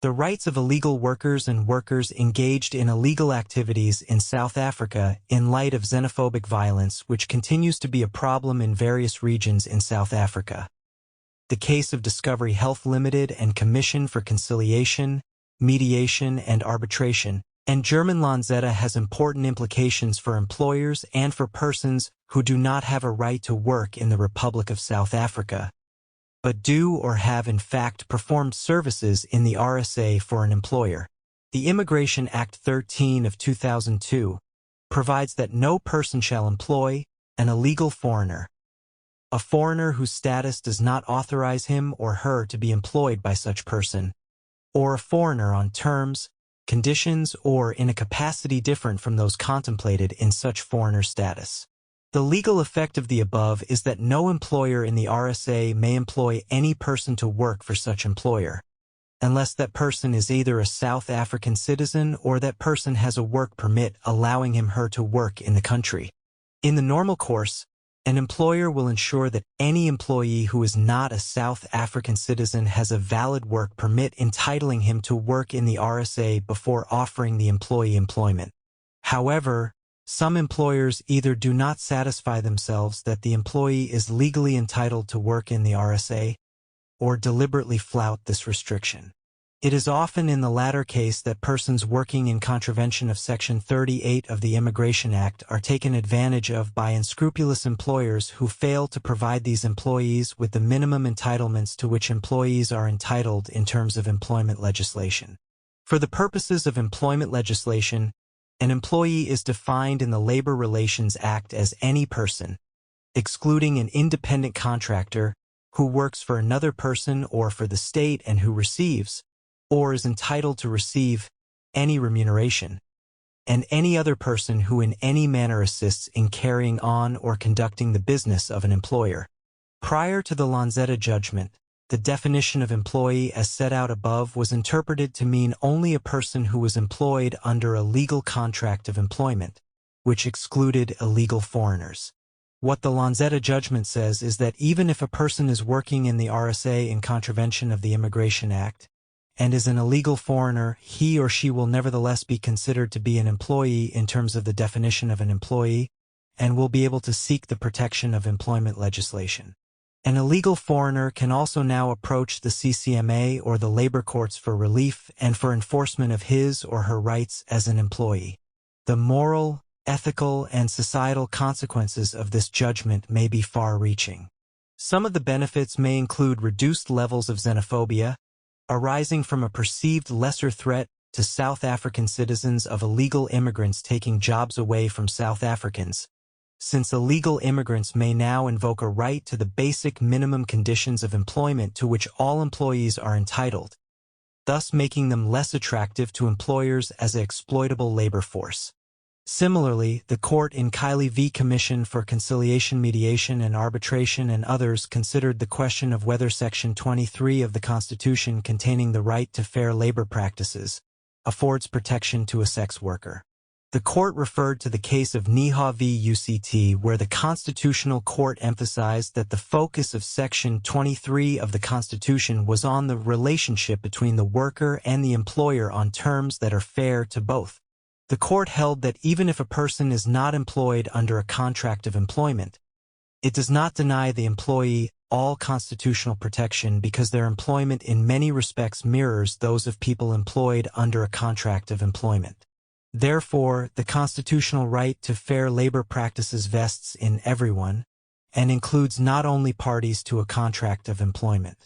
The rights of illegal workers and workers engaged in illegal activities in South Africa in light of xenophobic violence which continues to be a problem in various regions in South Africa. The case of Discovery Health Limited and Commission for Conciliation, Mediation and Arbitration, and German Lanzetta has important implications for employers and for persons who do not have a right to work in the Republic of South Africa, but do or have in fact performed services in the RSA for an employer. The Immigration Act 13 of 2002 provides that no person shall employ an illegal foreigner, a foreigner whose status does not authorize him or her to be employed by such person, or a foreigner on terms, conditions, or in a capacity different from those contemplated in such foreigner status. The legal effect of the above is that no employer in the RSA may employ any person to work for such employer, unless that person is either a South African citizen or that person has a work permit allowing him/her to work in the country. In the normal course, an employer will ensure that any employee who is not a South African citizen has a valid work permit entitling him to work in the RSA before offering the employee employment. However, some employers either do not satisfy themselves that the employee is legally entitled to work in the RSA, or deliberately flout this restriction. It is often in the latter case that persons working in contravention of Section 38 of the Immigration Act are taken advantage of by unscrupulous employers who fail to provide these employees with the minimum entitlements to which employees are entitled in terms of employment legislation. For the purposes of employment legislation, an employee is defined in the Labor Relations Act as any person, excluding an independent contractor who works for another person or for the state and who receives, or is entitled to receive, any remuneration, and any other person who in any manner assists in carrying on or conducting the business of an employer. Prior to the Lanzetta judgment, the definition of employee as set out above was interpreted to mean only a person who was employed under a legal contract of employment, which excluded illegal foreigners. What the Lanzetta judgment says is that even if a person is working in the RSA in contravention of the Immigration Act and is an illegal foreigner, he or she will nevertheless be considered to be an employee in terms of the definition of an employee and will be able to seek the protection of employment legislation. An illegal foreigner can also now approach the CCMA or the labor courts for relief and for enforcement of his or her rights as an employee. The moral, ethical, and societal consequences of this judgment may be far-reaching. Some of the benefits may include reduced levels of xenophobia, arising from a perceived lesser threat to South African citizens of illegal immigrants taking jobs away from South Africans, since illegal immigrants may now invoke a right to the basic minimum conditions of employment to which all employees are entitled, thus making them less attractive to employers as an exploitable labor force. Similarly, the court in Kiley v. Commission for Conciliation, Mediation and Arbitration and others considered the question of whether Section 23 of the Constitution containing the right to fair labor practices affords protection to a sex worker. The court referred to the case of Niha v. UCT, where the Constitutional Court emphasized that the focus of Section 23 of the Constitution was on the relationship between the worker and the employer on terms that are fair to both. The court held that even if a person is not employed under a contract of employment, it does not deny the employee all constitutional protection because their employment in many respects mirrors those of people employed under a contract of employment. Therefore, the constitutional right to fair labor practices vests in everyone, and includes not only parties to a contract of employment.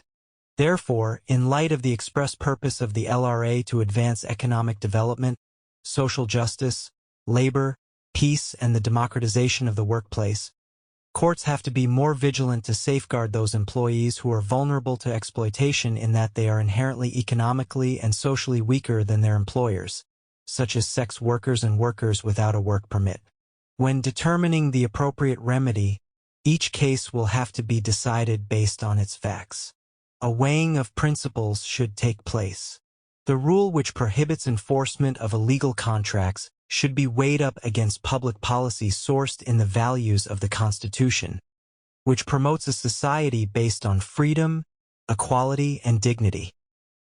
Therefore, in light of the express purpose of the LRA to advance economic development, social justice, labor, peace, and the democratization of the workplace, courts have to be more vigilant to safeguard those employees who are vulnerable to exploitation in that they are inherently economically and socially weaker than their employers, such as sex workers and workers without a work permit. When determining the appropriate remedy, each case will have to be decided based on its facts. A weighing of principles should take place. The rule which prohibits enforcement of illegal contracts should be weighed up against public policy sourced in the values of the Constitution, which promotes a society based on freedom, equality, and dignity.